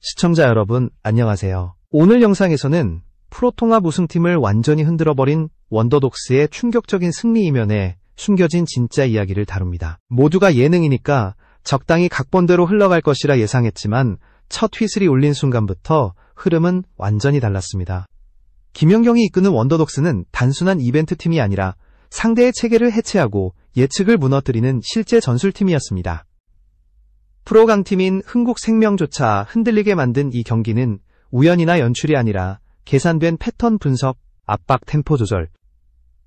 시청자 여러분, 안녕하세요. 오늘 영상에서는 프로통합 우승팀을 완전히 흔들어버린 원더독스의 충격적인 승리 이면에 숨겨진 진짜 이야기를 다룹니다. 모두가 예능이니까 적당히 각본대로 흘러갈 것이라 예상했지만 첫 휘슬이 울린 순간부터 흐름은 완전히 달랐습니다. 김연경이 이끄는 원더독스는 단순한 이벤트팀이 아니라 상대의 체계를 해체하고 예측을 무너뜨리는 실제 전술팀이었습니다. 프로 강팀인 흥국생명조차 흔들리게 만든 이 경기는 우연이나 연출이 아니라 계산된 패턴 분석, 압박 템포 조절,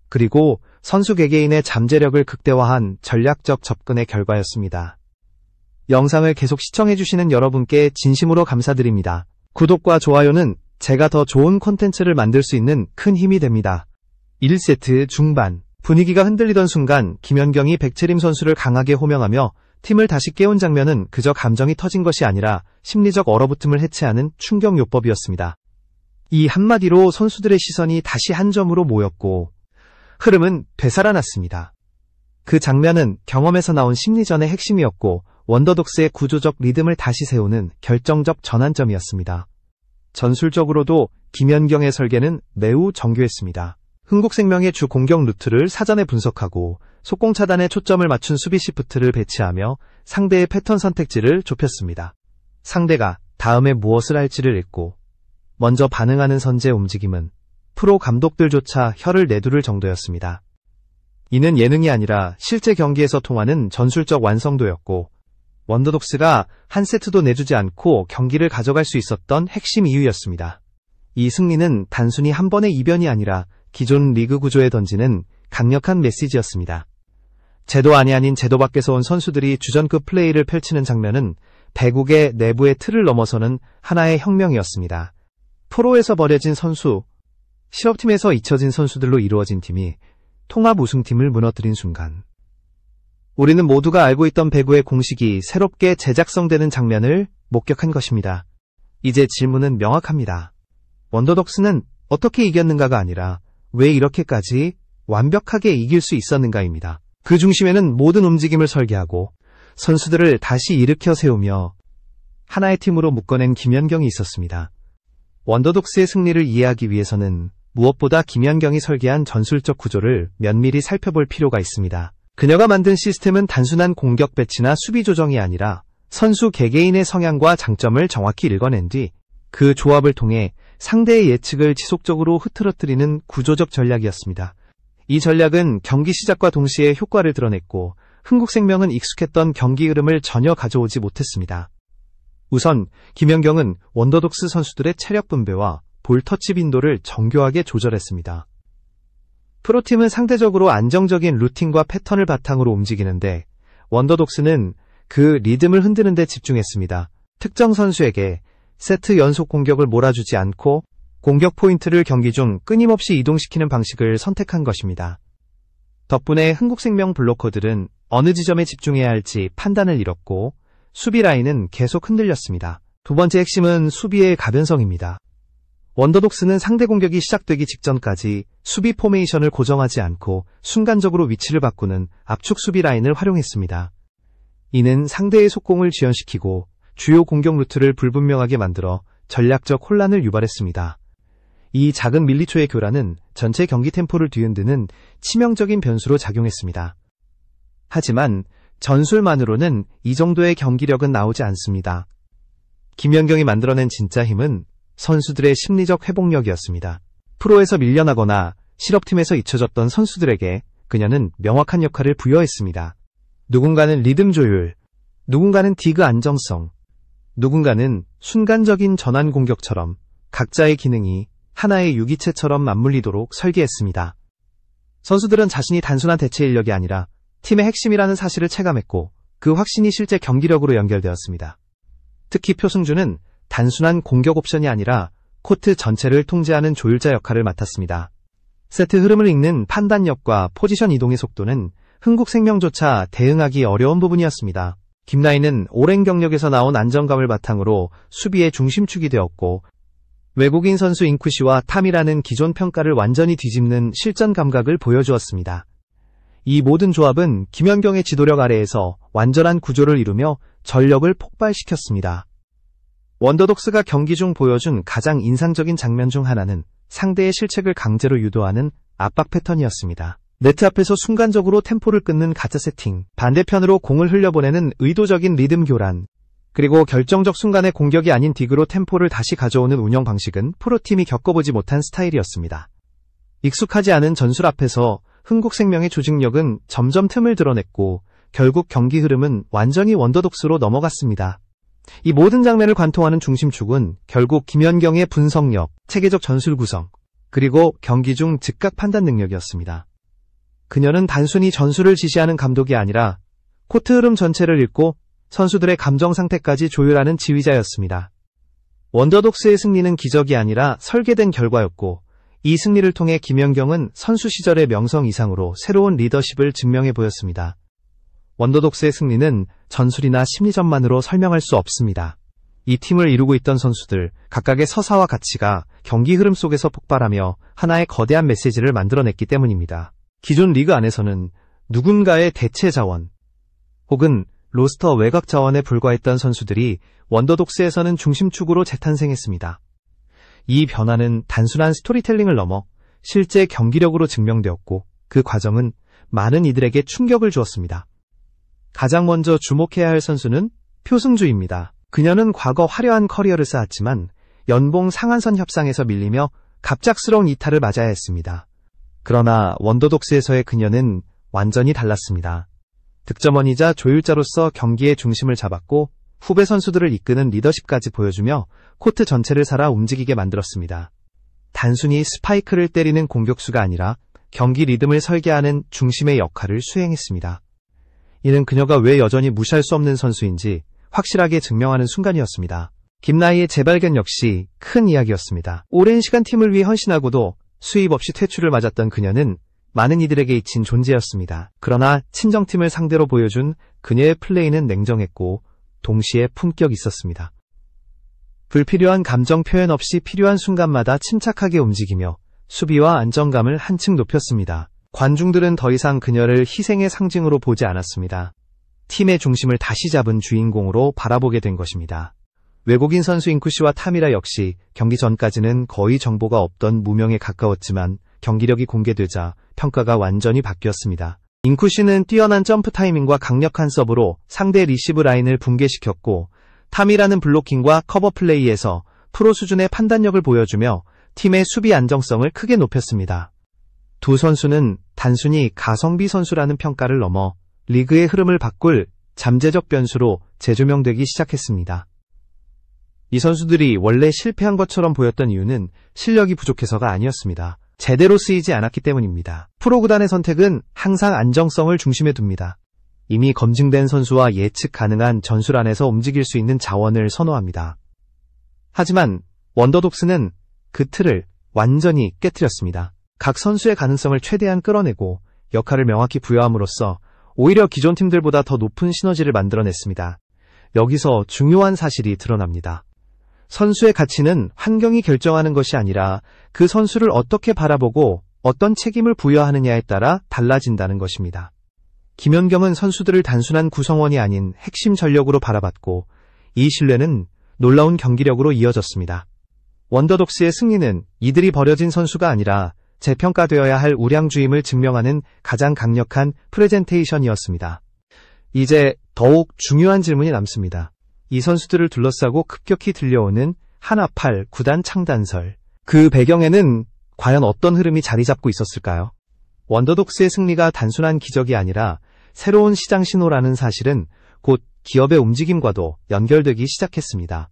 그리고 선수 개개인의 잠재력을 극대화한 전략적 접근의 결과였습니다. 영상을 계속 시청해주시는 여러분께 진심으로 감사드립니다. 구독과 좋아요는 제가 더 좋은 콘텐츠를 만들 수 있는 큰 힘이 됩니다. 1세트 중반, 분위기가 흔들리던 순간 김연경이 백채림 선수를 강하게 호명하며 팀을 다시 깨운 장면은 그저 감정이 터진 것이 아니라 심리적 얼어붙음을 해체하는 충격요법이었습니다. 이 한마디로 선수들의 시선이 다시 한 점으로 모였고 흐름은 되살아났습니다. 그 장면은 경험에서 나온 심리전의 핵심이었고 원더독스의 구조적 리듬을 다시 세우는 결정적 전환점이었습니다. 전술적으로도 김연경의 설계는 매우 정교했습니다. 흥국생명의 주 공격 루트를 사전에 분석하고 속공 차단에 초점을 맞춘 수비 시프트를 배치하며 상대의 패턴 선택지를 좁혔습니다. 상대가 다음에 무엇을 할지를 읽고 먼저 반응하는 선제 움직임은 프로 감독들조차 혀를 내두를 정도였습니다. 이는 예능이 아니라 실제 경기에서 통하는 전술적 완성도였고 원더독스가 한 세트도 내주지 않고 경기를 가져갈 수 있었던 핵심 이유였습니다. 이 승리는 단순히 한 번의 이변이 아니라 기존 리그 구조에 던지는 강력한 메시지였습니다. 제도 안이 아닌 제도 밖에서 온 선수들이 주전급 플레이를 펼치는 장면은 배국의 내부의 틀을 넘어서는 하나의 혁명이었습니다. 프로에서 버려진 선수, 실업팀에서 잊혀진 선수들로 이루어진 팀이 통합 우승팀을 무너뜨린 순간 우리는 모두가 알고 있던 배구의 공식이 새롭게 재작성되는 장면을 목격한 것입니다. 이제 질문은 명확합니다. 원더독스는 어떻게 이겼는가가 아니라 왜 이렇게까지 완벽하게 이길 수 있었는가입니다. 그 중심에는 모든 움직임을 설계하고 선수들을 다시 일으켜 세우며 하나의 팀으로 묶어낸 김연경이 있었습니다. 원더독스의 승리를 이해하기 위해서는 무엇보다 김연경이 설계한 전술적 구조를 면밀히 살펴볼 필요가 있습니다. 그녀가 만든 시스템은 단순한 공격 배치나 수비 조정이 아니라 선수 개개인의 성향과 장점을 정확히 읽어낸 뒤 그 조합을 통해 상대의 예측을 지속적으로 흐트러뜨리는 구조적 전략이었습니다. 이 전략은 경기 시작과 동시에 효과를 드러냈고 흥국생명은 익숙했던 경기 흐름을 전혀 가져오지 못했습니다. 우선 김연경은 원더독스 선수들의 체력 분배와 볼 터치 빈도를 정교하게 조절했습니다. 프로팀은 상대적으로 안정적인 루틴과 패턴을 바탕으로 움직이는데 원더독스는 그 리듬을 흔드는 데 집중했습니다. 특정 선수에게 세트 연속 공격을 몰아주지 않고 공격 포인트를 경기 중 끊임없이 이동시키는 방식을 선택한 것입니다. 덕분에 흥국생명 블로커들은 어느 지점에 집중해야 할지 판단을 잃었고 수비 라인은 계속 흔들렸습니다. 두 번째 핵심은 수비의 가변성입니다. 원더독스는 상대 공격이 시작되기 직전까지 수비 포메이션을 고정하지 않고 순간적으로 위치를 바꾸는 압축 수비 라인을 활용했습니다. 이는 상대의 속공을 지연시키고 주요 공격 루트를 불분명하게 만들어 전략적 혼란을 유발했습니다. 이 작은 밀리초의 교란은 전체 경기 템포를 뒤흔드는 치명적인 변수로 작용했습니다. 하지만 전술만으로는 이 정도의 경기력은 나오지 않습니다. 김연경이 만들어낸 진짜 힘은 선수들의 심리적 회복력이었습니다. 프로에서 밀려나거나 실업팀에서 잊혀졌던 선수들에게 그녀는 명확한 역할을 부여했습니다. 누군가는 리듬 조율, 누군가는 디그 안정성, 누군가는 순간적인 전환 공격처럼 각자의 기능이 하나의 유기체처럼 맞물리도록 설계했습니다. 선수들은 자신이 단순한 대체 인력이 아니라 팀의 핵심이라는 사실을 체감했고 그 확신이 실제 경기력으로 연결되었습니다. 특히 표승주는 단순한 공격 옵션이 아니라 코트 전체를 통제하는 조율자 역할을 맡았습니다. 세트 흐름을 읽는 판단력과 포지션 이동의 속도는 흥국생명조차 대응하기 어려운 부분이었습니다. 김나인은 오랜 경력에서 나온 안정감을 바탕으로 수비의 중심축이 되었고 외국인 선수 잉쿠시와 탐이라는 기존 평가를 완전히 뒤집는 실전 감각을 보여주었습니다. 이 모든 조합은 김연경의 지도력 아래에서 완전한 구조를 이루며 전력을 폭발시켰습니다. 원더독스가 경기 중 보여준 가장 인상적인 장면 중 하나는 상대의 실책을 강제로 유도하는 압박 패턴이었습니다. 네트 앞에서 순간적으로 템포를 끊는 가짜 세팅, 반대편으로 공을 흘려보내는 의도적인 리듬 교란, 그리고 결정적 순간의 공격이 아닌 디그로 템포를 다시 가져오는 운영 방식은 프로팀이 겪어보지 못한 스타일이었습니다. 익숙하지 않은 전술 앞에서 흥국생명의 조직력은 점점 틈을 드러냈고 결국 경기 흐름은 완전히 원더독스로 넘어갔습니다. 이 모든 장면을 관통하는 중심축은 결국 김연경의 분석력, 체계적 전술 구성, 그리고 경기 중 즉각 판단 능력이었습니다. 그녀는 단순히 전술을 지시하는 감독이 아니라 코트 흐름 전체를 읽고 선수들의 감정 상태까지 조율하는 지휘자였습니다. 원더독스의 승리는 기적이 아니라 설계된 결과였고 이 승리를 통해 김연경은 선수 시절의 명성 이상으로 새로운 리더십을 증명해 보였습니다. 원더독스의 승리는 전술이나 심리전만으로 설명할 수 없습니다. 이 팀을 이루고 있던 선수들, 각각의 서사와 가치가 경기 흐름 속에서 폭발하며 하나의 거대한 메시지를 만들어냈기 때문입니다. 기존 리그 안에서는 누군가의 대체 자원, 혹은 로스터 외곽 자원에 불과했던 선수들이 원더독스에서는 중심축으로 재탄생했습니다. 이 변화는 단순한 스토리텔링을 넘어 실제 경기력으로 증명되었고 그 과정은 많은 이들에게 충격을 주었습니다. 가장 먼저 주목해야 할 선수는 표승주입니다. 그녀는 과거 화려한 커리어를 쌓았지만 연봉 상한선 협상에서 밀리며 갑작스러운 이탈을 맞아야 했습니다. 그러나 원더독스에서의 그녀는 완전히 달랐습니다. 득점원이자 조율자로서 경기의 중심을 잡았고 후배 선수들을 이끄는 리더십까지 보여주며 코트 전체를 살아 움직이게 만들었습니다. 단순히 스파이크를 때리는 공격수가 아니라 경기 리듬을 설계하는 중심의 역할을 수행했습니다. 이는 그녀가 왜 여전히 무시할 수 없는 선수인지 확실하게 증명하는 순간이었습니다. 김나희의 재발견 역시 큰 이야기였습니다. 오랜 시간 팀을 위해 헌신하고도 수입 없이 퇴출을 맞았던 그녀는 많은 이들에게 잊힌 존재였습니다. 그러나 친정팀을 상대로 보여준 그녀의 플레이는 냉정했고 동시에 품격이 있었습니다. 불필요한 감정 표현 없이 필요한 순간마다 침착하게 움직이며 수비와 안정감을 한층 높였습니다. 관중들은 더 이상 그녀를 희생의 상징으로 보지 않았습니다. 팀의 중심을 다시 잡은 주인공으로 바라보게 된 것입니다. 외국인 선수 잉쿠시와 타미라 역시 경기 전까지는 거의 정보가 없던 무명에 가까웠지만 경기력이 공개되자 평가가 완전히 바뀌었습니다. 잉쿠시는 뛰어난 점프 타이밍과 강력한 서브로 상대 리시브 라인을 붕괴시켰고 타미라는 블로킹과 커버 플레이에서 프로 수준의 판단력을 보여주며 팀의 수비 안정성을 크게 높였습니다. 두 선수는 단순히 가성비 선수라는 평가를 넘어 리그의 흐름을 바꿀 잠재적 변수로 재조명되기 시작했습니다. 이 선수들이 원래 실패한 것처럼 보였던 이유는 실력이 부족해서가 아니었습니다. 제대로 쓰이지 않았기 때문입니다. 프로 구단의 선택은 항상 안정성을 중심에 둡니다. 이미 검증된 선수와 예측 가능한 전술 안에서 움직일 수 있는 자원을 선호합니다. 하지만 원더독스는 그 틀을 완전히 깨트렸습니다. 각 선수의 가능성을 최대한 끌어내고 역할을 명확히 부여함으로써 오히려 기존 팀들보다 더 높은 시너지를 만들어냈습니다. 여기서 중요한 사실이 드러납니다. 선수의 가치는 환경이 결정하는 것이 아니라 그 선수를 어떻게 바라보고 어떤 책임을 부여하느냐에 따라 달라진다는 것입니다. 김연경은 선수들을 단순한 구성원이 아닌 핵심 전력으로 바라봤고 이 신뢰는 놀라운 경기력으로 이어졌습니다. 원더독스의 승리는 이들이 버려진 선수가 아니라 재평가되어야 할 우량주임을 증명하는 가장 강력한 프레젠테이션이었습니다. 이제 더욱 중요한 질문이 남습니다. 이 선수들을 둘러싸고 급격히 들려오는 하나8 구단 창단설. 그 배경에는 과연 어떤 흐름이 자리 잡고 있었을까요? 원더독스의 승리가 단순한 기적이 아니라 새로운 시장 신호라는 사실은 곧 기업의 움직임과도 연결되기 시작했습니다.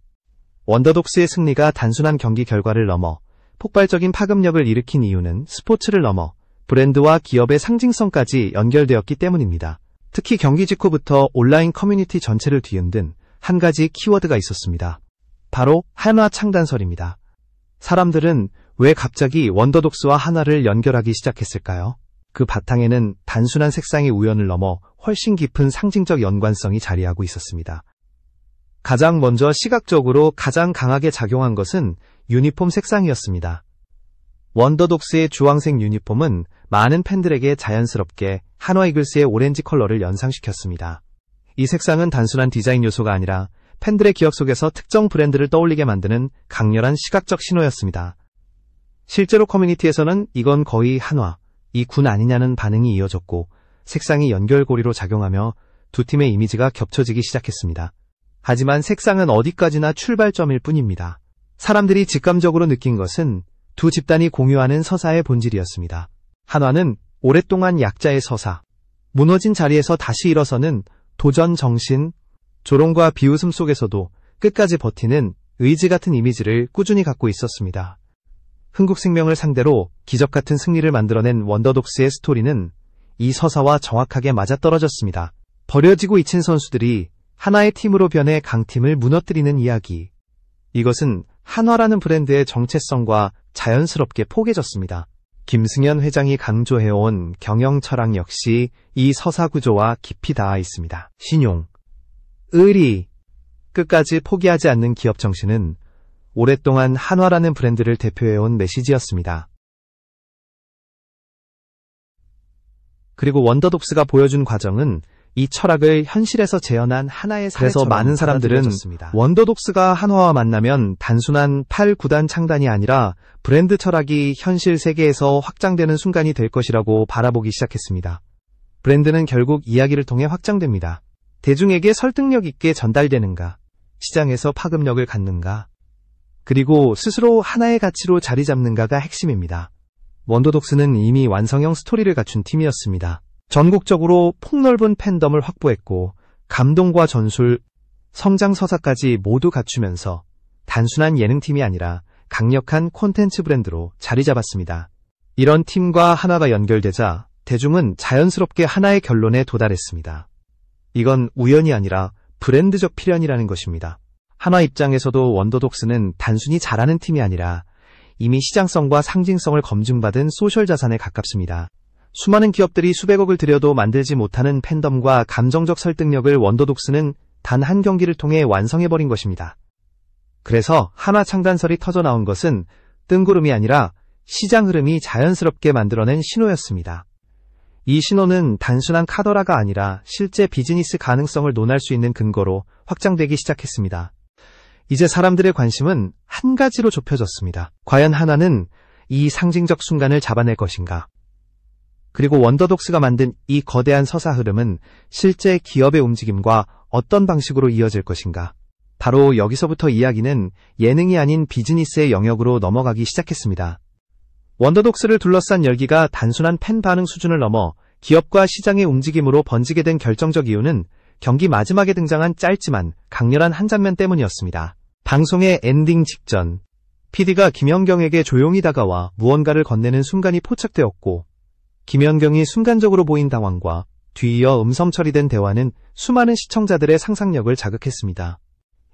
원더독스의 승리가 단순한 경기 결과를 넘어 폭발적인 파급력을 일으킨 이유는 스포츠를 넘어 브랜드와 기업의 상징성까지 연결되었기 때문입니다. 특히 경기 직후부터 온라인 커뮤니티 전체를 뒤흔든 한 가지 키워드가 있었습니다. 바로 한화 창단설입니다. 사람들은 왜 갑자기 원더독스와 한화를 연결하기 시작했을까요? 그 바탕에는 단순한 색상의 우연을 넘어 훨씬 깊은 상징적 연관성이 자리하고 있었습니다. 가장 먼저 시각적으로 가장 강하게 작용한 것은 유니폼 색상이었습니다. 원더독스의 주황색 유니폼은 많은 팬들에게 자연스럽게 한화 이글스의 오렌지 컬러를 연상시켰습니다. 이 색상은 단순한 디자인 요소가 아니라 팬들의 기억 속에서 특정 브랜드를 떠올리게 만드는 강렬한 시각적 신호였습니다. 실제로 커뮤니티에서는 이건 거의 한화, 이 군 아니냐는 반응이 이어졌고 색상이 연결고리로 작용하며 두 팀의 이미지가 겹쳐지기 시작했습니다. 하지만 색상은 어디까지나 출발점일 뿐입니다. 사람들이 직감적으로 느낀 것은 두 집단이 공유하는 서사의 본질이었습니다. 한화는 오랫동안 약자의 서사, 무너진 자리에서 다시 일어서는 도전 정신, 조롱과 비웃음 속에서도 끝까지 버티는 의지 같은 이미지를 꾸준히 갖고 있었습니다. 흥국생명을 상대로 기적같은 승리를 만들어낸 원더독스의 스토리는 이 서사와 정확하게 맞아떨어졌습니다. 버려지고 잊힌 선수들이 하나의 팀으로 변해 강팀을 무너뜨리는 이야기. 이것은 한화라는 브랜드의 정체성과 자연스럽게 포개졌습니다. 김승현 회장이 강조해온 경영 철학 역시 이 서사 구조와 깊이 닿아 있습니다. 신용, 의리, 끝까지 포기하지 않는 기업 정신은 오랫동안 한화라는 브랜드를 대표해온 메시지였습니다. 그리고 원더독스가 보여준 과정은 이 철학을 현실에서 재현한 하나의 사례처럼 그래서 많은 사람들은 원더독스가 한화와 만나면 단순한 8구단 창단이 아니라 브랜드 철학이 현실 세계에서 확장되는 순간이 될 것이라고 바라보기 시작했습니다. 브랜드는 결국 이야기를 통해 확장됩니다. 대중에게 설득력 있게 전달되는가, 시장에서 파급력을 갖는가, 그리고 스스로 하나의 가치로 자리 잡는가가 핵심입니다. 원더독스는 이미 완성형 스토리를 갖춘 팀이었습니다. 전국적으로 폭넓은 팬덤을 확보했고 감동과 전술, 성장 서사까지 모두 갖추면서 단순한 예능팀이 아니라 강력한 콘텐츠 브랜드로 자리 잡았습니다. 이런 팀과 하나가 연결되자 대중은 자연스럽게 하나의 결론에 도달했습니다. 이건 우연이 아니라 브랜드적 필연이라는 것입니다. 한화 입장에서도 원더독스는 단순히 잘하는 팀이 아니라 이미 시장성과 상징성을 검증받은 소셜 자산에 가깝습니다. 수많은 기업들이 수백억을 들여도 만들지 못하는 팬덤과 감정적 설득력을 원더독스는 단 한 경기를 통해 완성해버린 것입니다. 그래서 한화 창단설이 터져나온 것은 뜬구름이 아니라 시장 흐름이 자연스럽게 만들어낸 신호였습니다. 이 신호는 단순한 카더라가 아니라 실제 비즈니스 가능성을 논할 수 있는 근거로 확장되기 시작했습니다. 이제 사람들의 관심은 한 가지로 좁혀졌습니다. 과연 한화는 이 상징적 순간을 잡아낼 것인가? 그리고 원더독스가 만든 이 거대한 서사 흐름은 실제 기업의 움직임과 어떤 방식으로 이어질 것인가? 바로 여기서부터 이야기는 예능이 아닌 비즈니스의 영역으로 넘어가기 시작했습니다. 원더독스를 둘러싼 열기가 단순한 팬 반응 수준을 넘어 기업과 시장의 움직임으로 번지게 된 결정적 이유는 경기 마지막에 등장한 짧지만 강렬한 한 장면 때문이었습니다. 방송의 엔딩 직전, PD가 김연경에게 조용히 다가와 무언가를 건네는 순간이 포착되었고 김연경이 순간적으로 보인 당황과 뒤이어 음성 처리된 대화는 수많은 시청자들의 상상력을 자극했습니다.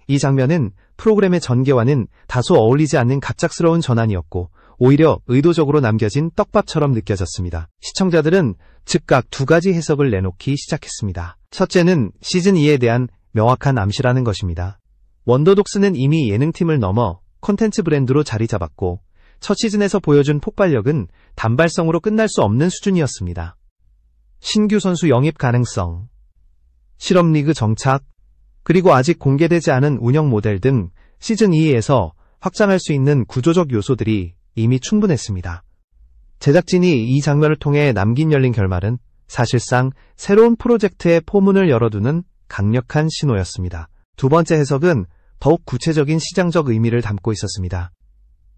이 장면은 프로그램의 전개와는 다소 어울리지 않는 갑작스러운 전환이었고 오히려 의도적으로 남겨진 떡밥처럼 느껴졌습니다. 시청자들은 즉각 두 가지 해석을 내놓기 시작했습니다. 첫째는 시즌2에 대한 명확한 암시라는 것입니다. 원더독스는 이미 예능팀을 넘어 콘텐츠 브랜드로 자리 잡았고 첫 시즌에서 보여준 폭발력은 단발성으로 끝날 수 없는 수준이었습니다. 신규 선수 영입 가능성, 실업리그 정착, 그리고 아직 공개되지 않은 운영 모델 등 시즌2에서 확장할 수 있는 구조적 요소들이 이미 충분했습니다. 제작진이 이 장면을 통해 남긴 열린 결말은 사실상 새로운 프로젝트의 포문을 열어두는 강력한 신호였습니다. 두 번째 해석은 더욱 구체적인 시장적 의미를 담고 있었습니다.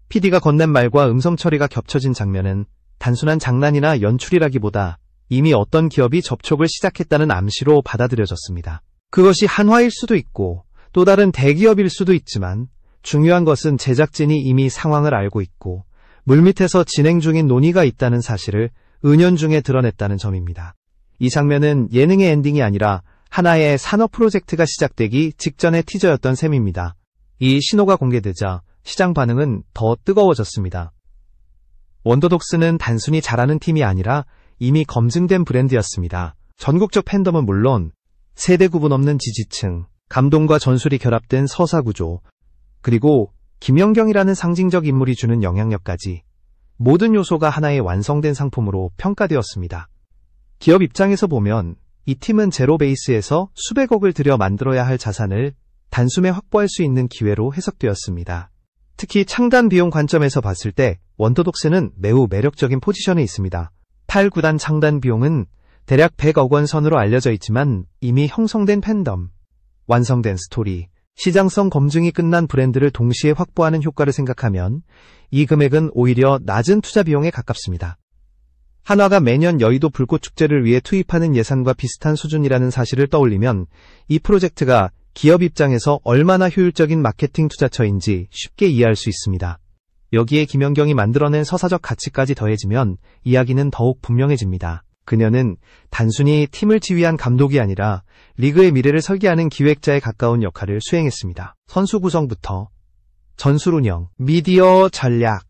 PD가 건넨 말과 음성 처리가 겹쳐진 장면은 단순한 장난이나 연출이라기보다 이미 어떤 기업이 접촉을 시작했다는 암시로 받아들여졌습니다. 그것이 한화일 수도 있고 또 다른 대기업일 수도 있지만 중요한 것은 제작진이 이미 상황을 알고 있고 물밑에서 진행 중인 논의가 있다는 사실을 은연중에 드러냈다는 점입니다. 이 장면은 예능의 엔딩이 아니라 하나의 산업 프로젝트가 시작되기 직전의 티저였던 셈입니다. 이 신호가 공개되자 시장 반응은 더 뜨거워졌습니다. 원더독스는 단순히 잘하는 팀이 아니라 이미 검증된 브랜드였습니다. 전국적 팬덤은 물론 세대 구분 없는 지지층, 감동과 전술이 결합된 서사 구조, 그리고 김연경이라는 상징적 인물이 주는 영향력까지 모든 요소가 하나의 완성된 상품으로 평가되었습니다. 기업 입장에서 보면 이 팀은 제로 베이스에서 수백억을 들여 만들어야 할 자산을 단숨에 확보할 수 있는 기회로 해석되었습니다. 특히 창단 비용 관점에서 봤을 때 원더독스는 매우 매력적인 포지션에 있습니다. 8구단 창단 비용은 대략 100억 원 선으로 알려져 있지만 이미 형성된 팬덤, 완성된 스토리, 시장성 검증이 끝난 브랜드를 동시에 확보하는 효과를 생각하면 이 금액은 오히려 낮은 투자 비용에 가깝습니다. 한화가 매년 여의도 불꽃축제를 위해 투입하는 예산과 비슷한 수준이라는 사실을 떠올리면 이 프로젝트가 기업 입장에서 얼마나 효율적인 마케팅 투자처인지 쉽게 이해할 수 있습니다. 여기에 김연경이 만들어낸 서사적 가치까지 더해지면 이야기는 더욱 분명해집니다. 그녀는 단순히 팀을 지휘한 감독이 아니라 리그의 미래를 설계하는 기획자에 가까운 역할을 수행했습니다. 선수 구성부터 전술 운영, 미디어 전략,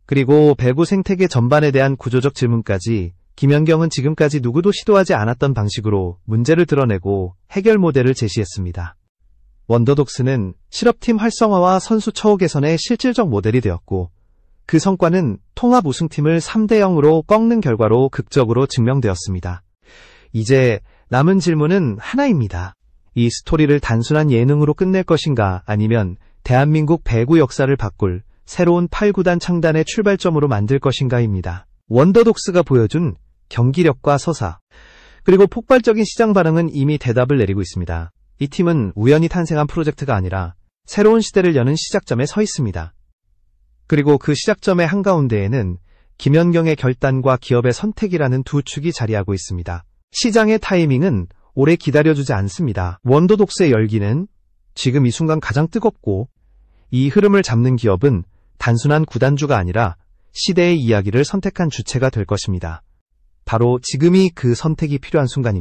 그리고 배구 생태계 전반에 대한 구조적 질문까지 김연경은 지금까지 누구도 시도하지 않았던 방식으로 문제를 드러내고 해결 모델을 제시했습니다. 원더독스는 실업팀 활성화와 선수 처우 개선의 실질적 모델이 되었고 그 성과는 통합 우승팀을 3대0으로 꺾는 결과로 극적으로 증명되었습니다. 이제 남은 질문은 하나입니다. 이 스토리를 단순한 예능으로 끝낼 것인가 아니면 대한민국 배구 역사를 바꿀 새로운 8구단 창단의 출발점으로 만들 것인가입니다. 원더독스가 보여준 경기력과 서사, 그리고 폭발적인 시장 반응은 이미 대답을 내리고 있습니다. 이 팀은 우연히 탄생한 프로젝트가 아니라 새로운 시대를 여는 시작점에 서 있습니다. 그리고 그 시작점의 한가운데에는 김연경의 결단과 기업의 선택이라는 두 축이 자리하고 있습니다. 시장의 타이밍은 오래 기다려주지 않습니다. 원더독스의 열기는 지금 이 순간 가장 뜨겁고 이 흐름을 잡는 기업은 단순한 구단주가 아니라 시대의 이야기를 선택한 주체가 될 것입니다. 바로 지금이 그 선택이 필요한 순간입니다.